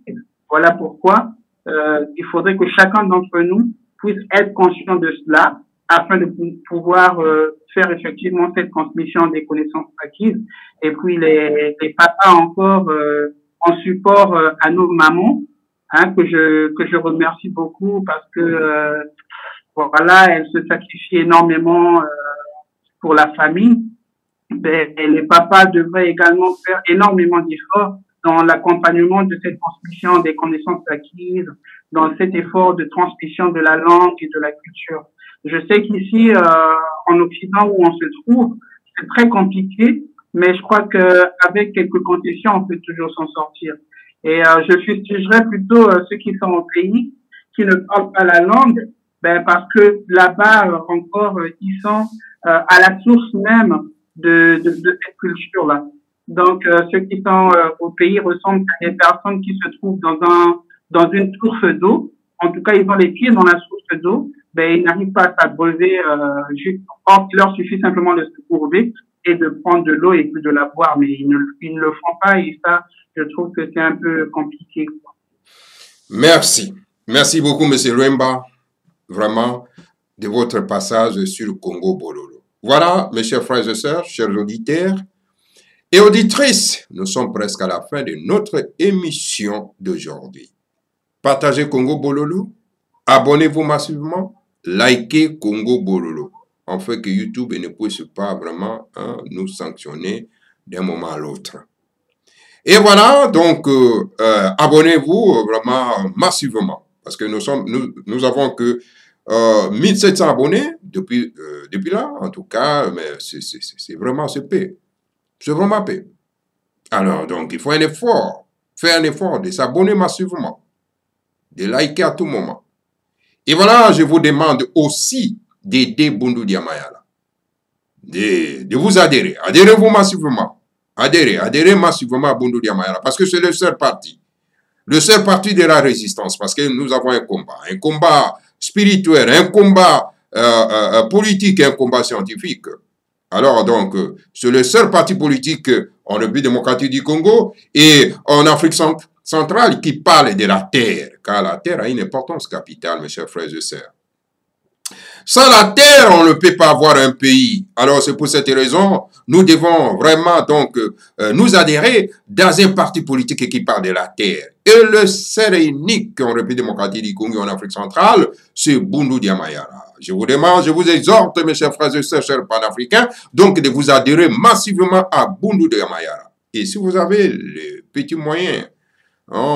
Voilà pourquoi il faudrait que chacun d'entre nous puisse être conscient de cela afin de pouvoir faire effectivement cette transmission des connaissances acquises. Et puis les papas encore en support à nos mamans, hein, que je remercie beaucoup parce que voilà, elles se sacrifient énormément pour la famille. Et les papas devraient également faire énormément d'efforts dans l'accompagnement de cette transmission des connaissances acquises, dans cet effort de transmission de la langue et de la culture. Je sais qu'ici, en Occident où on se trouve, c'est très compliqué, mais je crois qu'avec quelques concessions, on peut toujours s'en sortir. Et je fustigerais plutôt ceux qui sont au pays, qui ne parlent pas la langue, ben parce que là-bas, encore, ils sont à la source même de cette culture-là. Donc, ceux qui sont au pays ressemblent à des personnes qui se trouvent dans une source d'eau. En tout cas, ils ont les pieds dans la source d'eau. Ben, ils n'arrivent pas à s'abreuver. Or, il leur suffit simplement de se courber et de prendre de l'eau et puis de la boire. Mais ils ne le font pas et ça, je trouve que c'est un peu compliqué. Merci. Merci beaucoup, M. Ruemba, vraiment, de votre passage sur le Congo Bololo. Voilà, mes chers frères et sœurs, chers auditeurs et auditrices, nous sommes presque à la fin de notre émission d'aujourd'hui. Partagez Congo Bololo, abonnez-vous massivement, likez Congo Bololo, en fait que YouTube ne puisse pas vraiment nous sanctionner d'un moment à l'autre. Et voilà, donc, abonnez-vous vraiment massivement, parce que nous avons que 1700 abonnés depuis là, en tout cas, mais c'est vraiment paix. C'est vraiment paix. Alors, donc, il faut un effort, faire un effort de s'abonner massivement, de liker à tout moment. Et voilà, je vous demande aussi d'aider Bundu Dia Mayala, de vous adhérer. Adhérez-vous massivement. Adhérez massivement à Bundu Dia Mayala, parce que c'est le seul parti de la résistance, parce que nous avons un combat spirituel, un combat politique et un combat scientifique. Alors donc, c'est le seul parti politique en République démocratique du Congo et en Afrique centrale qui parle de la terre, car la terre a une importance capitale, mes chers frères et sœurs. Sans la terre, on ne peut pas avoir un pays. Alors c'est pour cette raison, nous devons vraiment donc nous adhérer dans un parti politique qui parle de la terre. Et le seul et unique en République démocratique du Congo en Afrique centrale, c'est Bundu Dia Mayala. Je vous demande, je vous exhorte, mes chers frères et sœurs, chers panafricains, donc de vous adhérer massivement à Bundu Dia Mayala. Et si vous avez les petits moyens,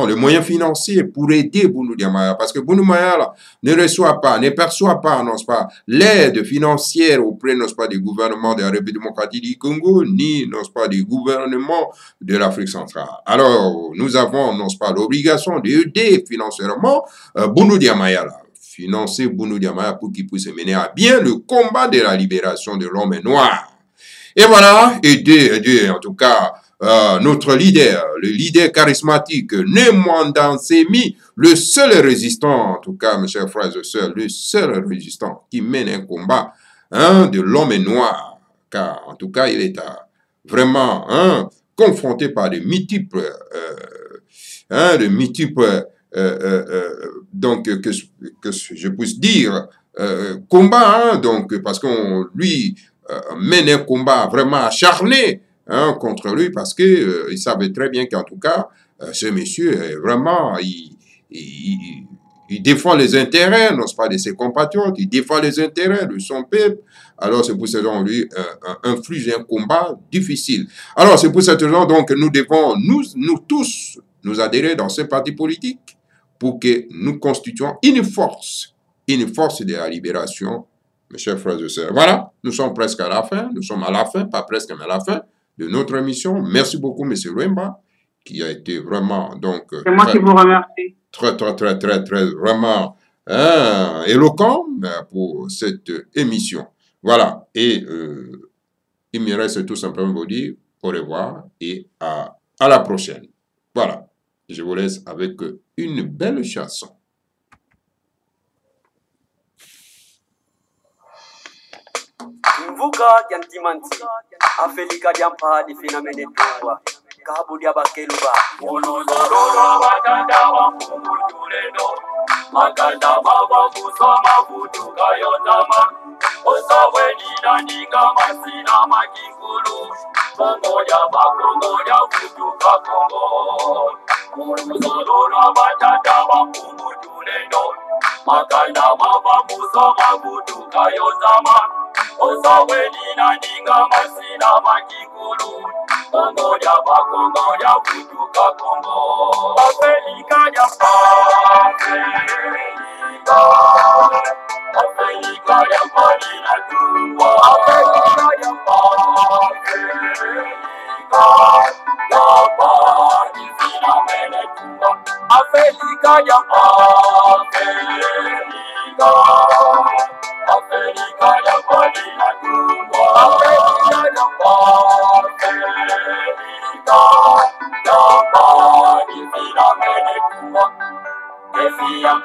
les moyens financiers pour aider Bundu Dia Mayala, parce que Bundu Mayala ne perçoit pas, n'est-ce pas, l'aide financière auprès, n'est-ce pas, du gouvernement de la République démocratique du Congo, ni, n'est-ce pas, du gouvernement de l'Afrique centrale. Alors, nous avons, n'est-ce pas, l'obligation d'aider financièrement Bundu Dia Mayala. Financer Bundu Dia Mayala pour qu'il puisse mener à bien le combat de la libération de l'homme noir. Et voilà, aider en tout cas notre leader, le leader charismatique, Nemwanda Nsemi, le seul résistant, en tout cas, mes chers frères et sœurs, le seul résistant qui mène un combat de l'homme noir, car en tout cas, il est vraiment confronté par de multiples donc que je puisse dire combat, donc parce qu'on lui mène un combat vraiment acharné contre lui, parce que il savait très bien qu'en tout cas ce monsieur vraiment il défend les intérêts, non pas de ses compatriotes, il défend les intérêts de son peuple. Alors c'est pour cette raison lui inflige un combat difficile. Alors c'est pour cette raison donc nous devons nous tous nous adhérer dans ce parti politique pour que nous constituions une force de la libération, mes chers frères et sœurs. Voilà, nous sommes presque à la fin, nous sommes à la fin, pas presque, mais à la fin de notre émission. Merci beaucoup, M. Ruemba, qui a été vraiment, donc... C'est moi qui vous remercie. Très, vraiment éloquent pour cette émission. Voilà, et il me reste tout simplement vous dire au revoir et à la prochaine. Voilà, je vous laisse avec une belle chanson. Mvuka yantimanti afelika diampa di fenomene towa kabu dia bakeluba olololo batanda wa kumululeno maganda baba kusoma butuka yotama Osawenina ninga masina makingulu. Kongo ya bakongo ya kutuka Kongo. Uruzolona batata bakungu tulendo. Makanda mava musoma kutuka yozama. Osawenina ninga masina makingulu. Kongo ya bakongo ya kutuka Kongo. Afrika ya Afrika ya Madina Tumba. Afrika ya Madina Mene Tumba. Afrika ya Afrika ya Madina Tumba. Afrika ya Madina Mene Tumba. Efi ya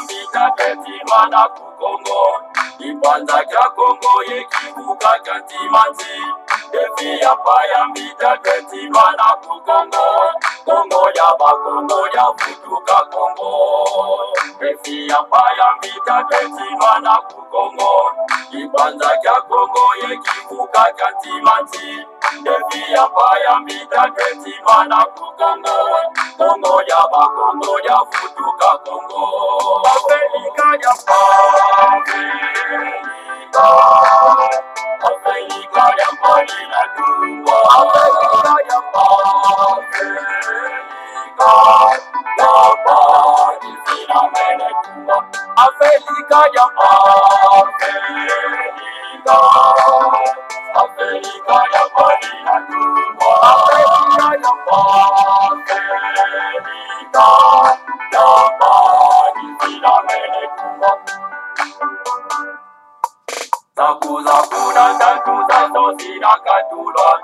mbita keti mana kukongo. Ipanza kya Kongo ye kibuka kya timanti. Efi ya mbita keti mana kukongo. Kongo ya bakongo ya futuka Kongo. Efi ya mbita keti mana kukongo. Ipanza kya Kongo ye kibuka kya timanti. Efi ya mbita keti mana kukongo. Kongo ya bakongo ya futuka Kongo. Afrika ya Afrika ya Madina Tumba. Afrika ya Madina Mene Tumba. Afrika ya Afrika ya Madina Tumba. Afrika ya Madina Mene Tumba. Zakuzakuna tatuza zozina katulwa.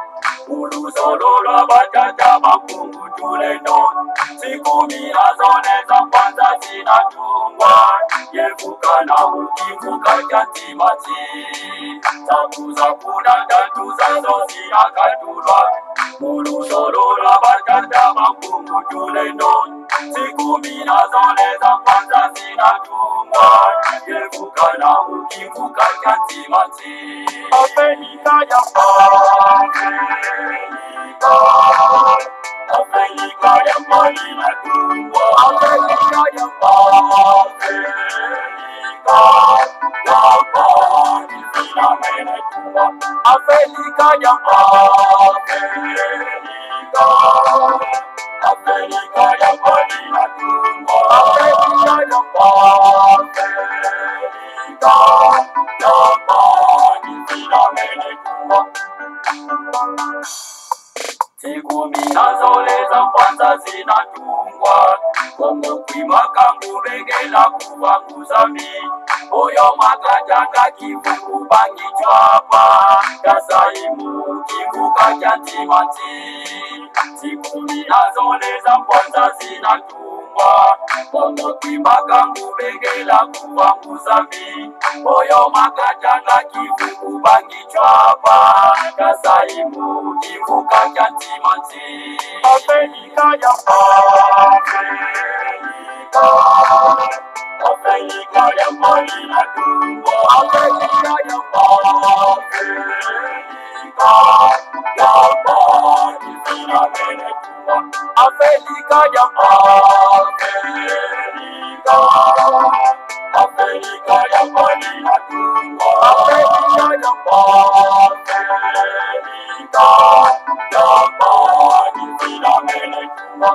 Ulusolola batata mapungu tulendo. Sikumi azone za kwanza zinatungwa. Yevuka na ukivuka kyantimati. Zakuzakuna tatuza zozina katulwa. Ulusolola batata mapungu tulendo. Sikumi azone za kwanza zinatungwa. Yevuka na ukivuka kyantimati. Afrika ya Afrika ya Madina Tumba. Afrika ya Madina Mene Tumba. Afrika ya Afrika ya Madina Tumba. Afrika ya Madina Mene Tumba. Sikumi nazole za kwanza zinatungwa. Kongo kwimakangu begela kuvanguza mi. Oyo makajanga kivuku bangi chwapa. Kasaimu kivuka kyantimanti. Sikumi nazole za kwanza zinatungwa. Kongo kwimakangu begela kuvanguza mi. Oyo makajanga kivuku bangi chwapa. Kasaimu kivuka kyantimanti. Afrika ya Afrika ya Madina Tumba. Afrika ya Madina Mene Tumba. Afrika ya Afrika ya Madina Tumba. Afrika ya Madina Mene Tumba.